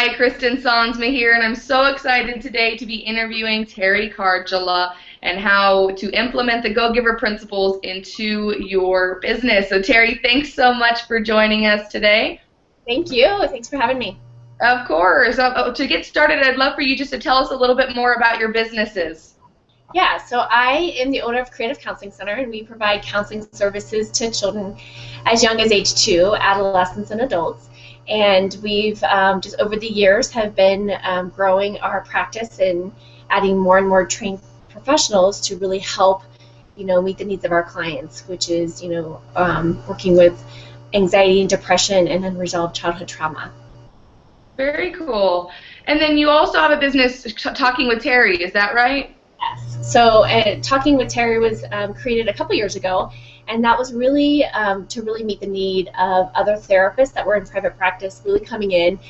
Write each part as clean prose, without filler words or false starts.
Hi, Kristen, Sonsma here, and I'm so excited today to be interviewing Teri Karjala and how to implement the Go-Giver principles into your business. So Teri, thanks so much for joining us today. Thank you. Thanks for having me. Of course. To get started, I'd love for you just to tell us a little bit more about your businesses. Yeah, so I am the owner of Creative Counseling Center, and we provide counseling services to children as young as age 2, adolescents, and adults. And we've just over the years have been growing our practice and adding more and more trained professionals to really help, meet the needs of our clients, which is, working with anxiety and depression and unresolved childhood trauma. Very cool. And then you also have a business, Talking with Teri, is that right? Yes. So Talking with Teri was created a couple years ago, and that was really to really meet the need of other therapists that were in private practice really coming in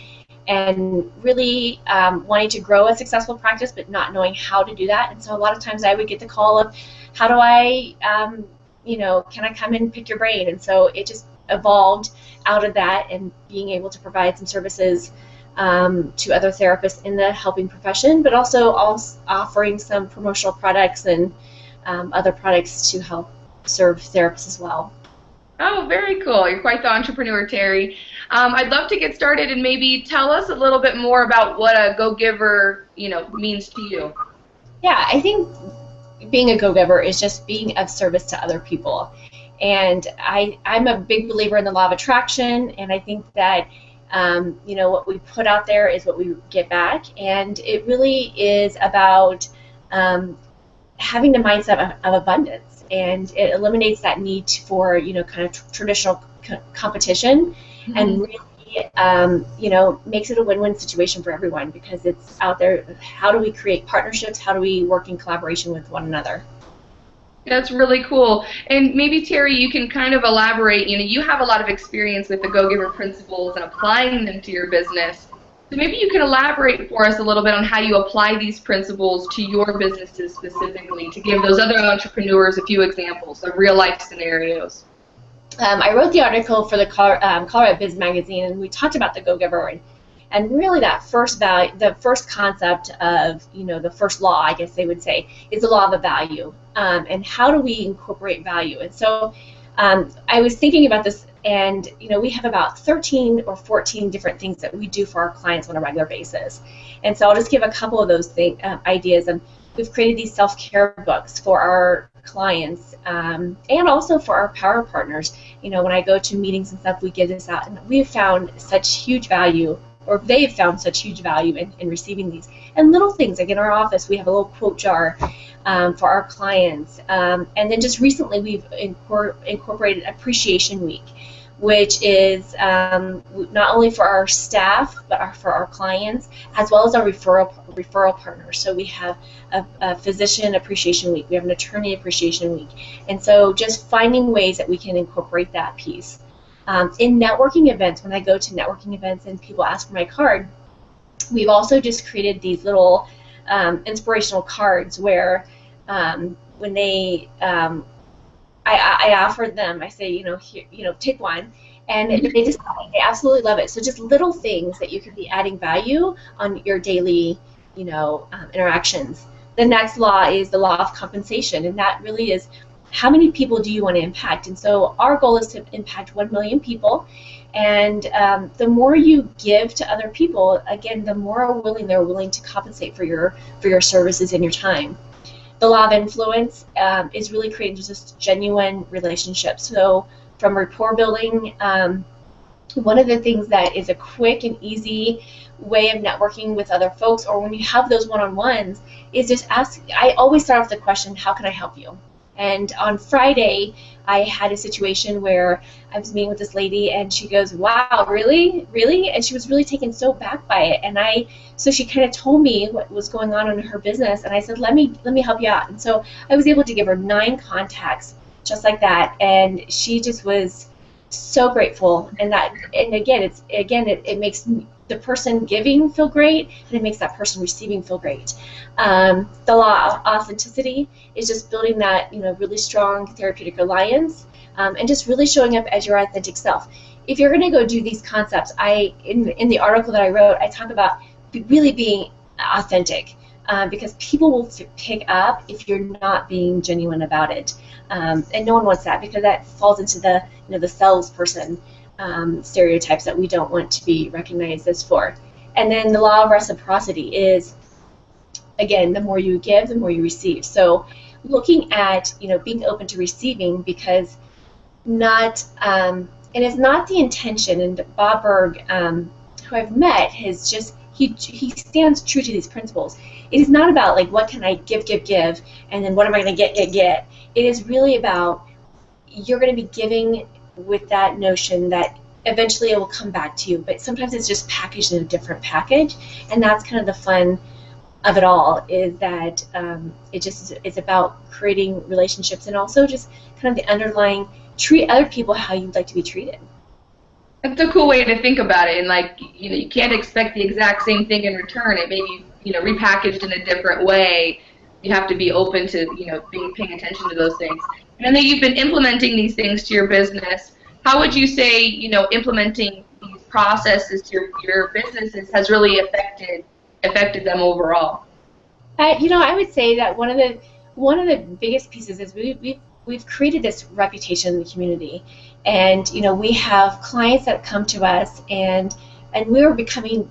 and really wanting to grow a successful practice but not knowing how to do that. And so a lot of times I would get the call of, how do I, can I come in and pick your brain? And so it just evolved out of that and being able to provide some services to other therapists in the helping profession, but also offering some promotional products and other products to help serve therapists as well. Oh, very cool. You're quite the entrepreneur, Teri. I'd love to get started and maybe tell us a little bit more about what a go-giver, means to you. Yeah, I think being a go-giver is just being of service to other people. And I'm a big believer in the law of attraction, and I think that what we put out there is what we get back, and it really is about having the mindset of abundance, and it eliminates that need for kind of traditional competition, and really makes it a win-win situation for everyone, because it's out there. How do we create partnerships? How do we work in collaboration with one another? That's really cool. And maybe, Teri, you can kind of elaborate. You have a lot of experience with the Go-Giver principles and applying them to your business. So maybe you can elaborate for us a little bit on how you apply these principles to your businesses specifically, to give those other entrepreneurs a few examples of real-life scenarios. I wrote the article for the Colorado Biz Magazine, and we talked about the Go-Giver, and really that first value, the first concept of, the first law, I guess they would say, is the law of a value. And how do we incorporate value? And so I was thinking about this, and we have about 13 or 14 different things that we do for our clients on a regular basis. And so I'll just give a couple of those ideas. And we've created these self-care books for our clients and also for our power partners. When I go to meetings and stuff, we give this out, and we have found such huge value, or they've found such huge value in receiving these. And little things, like in our office, we have a little quote jar for our clients. And then just recently, we've incorporated Appreciation Week, which is not only for our staff, but for our clients, as well as our referral partners. So we have a Physician Appreciation Week, we have an Attorney Appreciation Week. And so just finding ways that we can incorporate that piece. In networking events, when I go to networking events and people ask for my card, we've also just created these little inspirational cards where when they, I offer them, I say, here, take one, and they absolutely love it. So just little things that you could be adding value on your daily, interactions. The next law is the law of compensation, and that really is, how many people do you want to impact? And so our goal is to impact 1 million people, and the more you give to other people, again, the more they're willing to compensate for your services and your time. The law of influence is really creating just genuine relationships. So from rapport building, one of the things that is a quick and easy way of networking with other folks, or when you have those one-on-ones, is just ask. I always start with the question, how can I help you? And on Friday, I had a situation where I was meeting with this lady, and she goes, "Wow, really, really?" And she was really taken so back by it. And so she kind of told me what was going on in her business, and I said, "Let me help you out." And so I was able to give her 9 contacts, just like that, and she just was so grateful. And again, it makes the person giving feel great, and it makes that person receiving feel great. The law of authenticity is just building that really strong therapeutic alliance and just really showing up as your authentic self. If you're going to go do these concepts, in the article that I wrote, I talk about really being authentic, because people will pick up if you're not being genuine about it, and no one wants that, because that falls into the the salesperson stereotypes that we don't want to be recognized as for. And then the law of reciprocity is, again, the more you give, the more you receive. So looking at being open to receiving, because not and it's not the intention. And Bob Burg, who I've met, has just he stands true to these principles. It is not about like what can I give, and then what am I going to get. It is really about you're going to be giving with that notion that eventually it will come back to you, but sometimes it's just packaged in a different package, and that's kind of the fun of it all, is that it's about creating relationships, and also just kind of the underlying treat other people how you'd like to be treated. That's a cool way to think about it, and like you can't expect the exact same thing in return. It may be repackaged in a different way. You have to be open to paying attention to those things. And then you've been implementing these things to your business. How would you say implementing these processes to your businesses has really affected them overall? I would say that one of the biggest pieces is we've created this reputation in the community, and we have clients that come to us, and we are becoming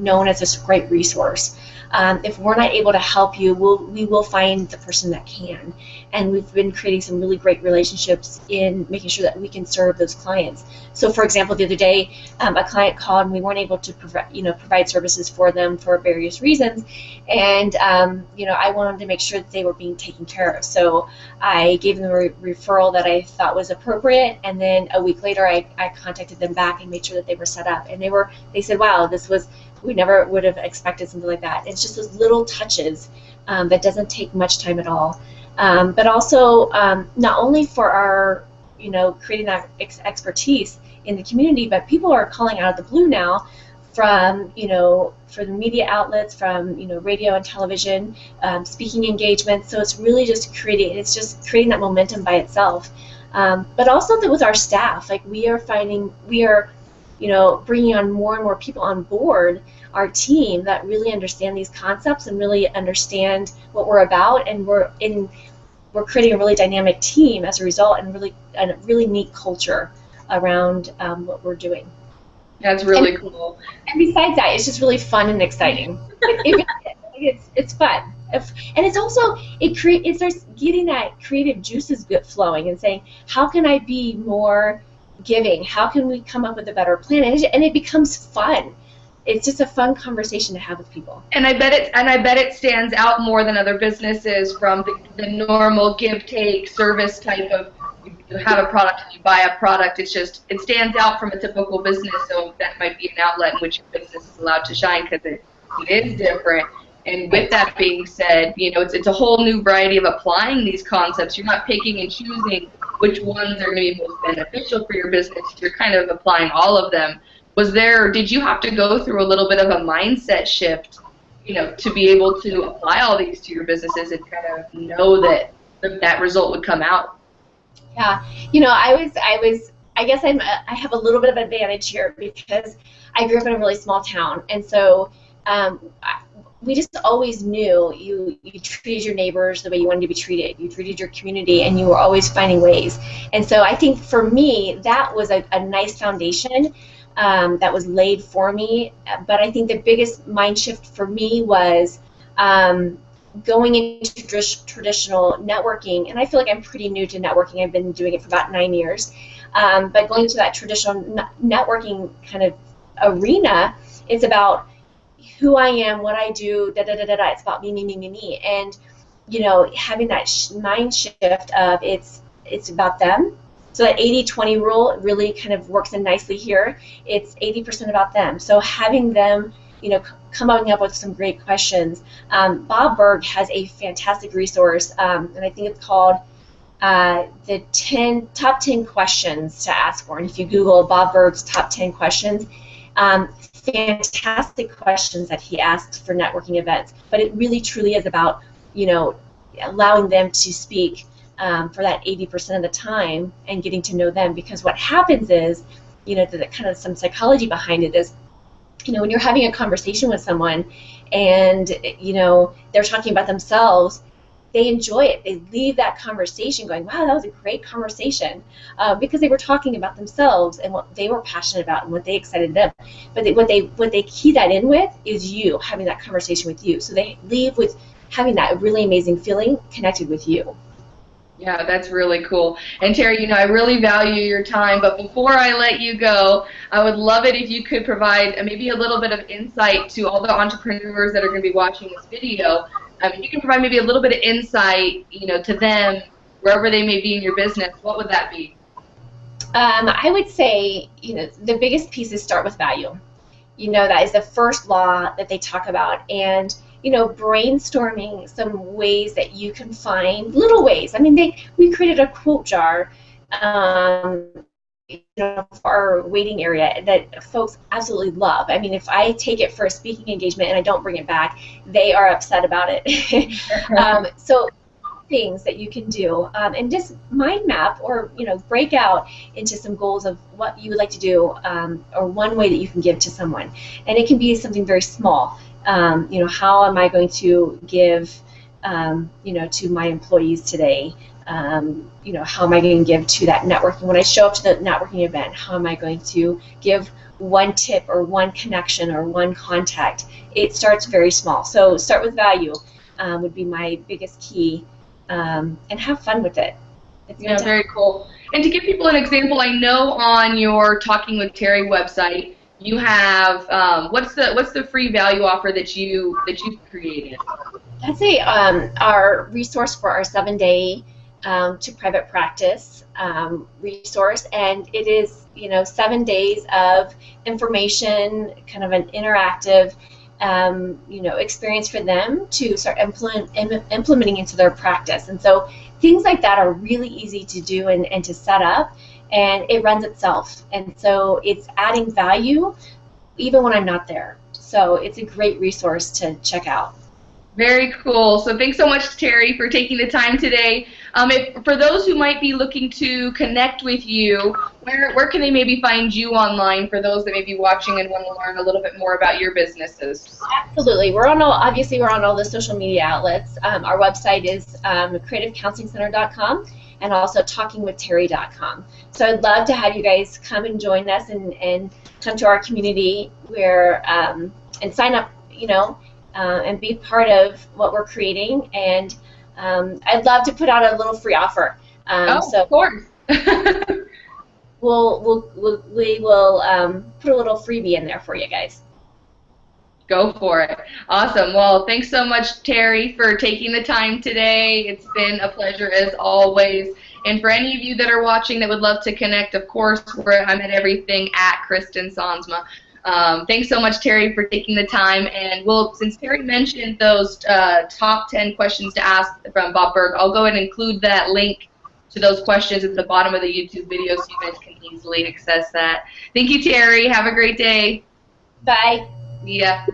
known as this great resource. If we're not able to help you, we will find the person that can. And we've been creating some really great relationships in making sure that we can serve those clients. So, for example, the other day, a client called and we weren't able to provide services for them for various reasons. And I wanted to make sure that they were being taken care of. So I gave them a referral that I thought was appropriate, and then a week later I contacted them back and made sure that they were set up. And they said, wow, we never would have expected something like that. It's just those little touches that doesn't take much time at all. But also, not only for our, creating that expertise in the community, but people are calling out of the blue now from, for the media outlets, from, radio and television, speaking engagements. So it's really just creating that momentum by itself. But also with our staff, like we are bringing on more and more people on board our team that really understand these concepts and really understand what we're about, and we're creating a really dynamic team as a result, and a really neat culture around what we're doing. That's really cool. And besides that, it's just really fun and exciting. It's fun. And it's also, it starts getting that creative juices flowing and saying, how can I be more giving? How can we come up with a better plan? And it becomes fun. It's just a fun conversation to have with people. And I bet it stands out more than other businesses from the normal give-take service type of, you have a product and you buy a product. It stands out from a typical business, so that might be an outlet in which your business is allowed to shine, because it is different. And with that being said, it's a whole new variety of applying these concepts. You're not picking and choosing which ones are going to be most beneficial for your business. You're kind of applying all of them. Did you have to go through a little bit of a mindset shift, to be able to apply all these to your businesses and kind of know that result would come out? Yeah, I guess I have a little bit of advantage here because I grew up in a really small town, and so we just always knew you treated your neighbors the way you wanted to be treated. You treated your community, and you were always finding ways. And so I think for me, that was a nice foundation that was laid for me. But I think the biggest mind shift for me was going into traditional networking. And I feel like I'm pretty new to networking. I've been doing it for about 9 years. But going to that traditional networking kind of arena, it's about who I am, what I do, da-da-da-da-da. It's about me. And, having that mind shift of it's about them. So that 80-20 rule really kind of works in nicely here. It's 80% about them. So having them, coming up with some great questions. Bob Burg has a fantastic resource, and I think it's called the top 10 questions to ask for. And if you Google Bob Burg's top 10 questions, fantastic questions that he asks for networking events. But it really truly is about, allowing them to speak for that 80% of the time and getting to know them. Because what happens is, the kind of some psychology behind it is, when you're having a conversation with someone and, they're talking about themselves, they enjoy it. They leave that conversation going, wow, that was a great conversation, because they were talking about themselves and what they were passionate about and what they excited them. But what they key that in with is you, having that conversation with you. So they leave with having that really amazing feeling connected with you. Yeah, that's really cool. And Teri, I really value your time, but before I let you go, I would love it if you could provide maybe a little bit of insight to all the entrepreneurs that are going to be watching this video. If you can provide maybe a little bit of insight, to them, wherever they may be in your business, what would that be? I would say, the biggest piece is start with value. That is the first law that they talk about. And brainstorming some ways that you can find little ways. I mean, we created a quote jar for our waiting area that folks absolutely love. I mean, if I take it for a speaking engagement and I don't bring it back, they are upset about it. So things that you can do, and just mind map or break out into some goals of what you would like to do, or one way that you can give to someone. And it can be something very small. How am I going to give to my employees today? How am I going to give to that networking? When I show up to the networking event, how am I going to give one tip or one connection or one contact? It starts very small. So start with value would be my biggest key, and have fun with it. Yeah, very cool. And to give people an example, I know on your Talking with Teri website, you have what's the free value offer that you've created? That's our resource for our 7-day to private practice resource, and it is 7 days of information, kind of an interactive experience for them to start implementing into their practice. And so things like that are really easy to do and to set up, and it runs itself. And so it's adding value even when I'm not there. So it's a great resource to check out. Very cool. So thanks so much, Teri, for taking the time today. For those who might be looking to connect with you, where can they maybe find you online, for those that may be watching and want to learn a little bit more about your businesses? Absolutely. We're on all the social media outlets. Our website is creativecounselingcenter.com and also talkingwithteri.com. So I'd love to have you guys come and join us and come to our community where and sign up, and be part of what we're creating. And I'd love to put out a little free offer. So of course. we will put a little freebie in there for you guys. Go for it. Awesome. Well, thanks so much, Teri, for taking the time today. It's been a pleasure as always. And for any of you that are watching that would love to connect, of course, I'm at everything at Kristen Sonsma. Thanks so much, Teri, for taking the time. And since Teri mentioned those top 10 questions to ask from Bob Burg, I'll go ahead and include that link to those questions at the bottom of the YouTube video so you guys can easily access that. Thank you, Teri. Have a great day. Bye. Yeah.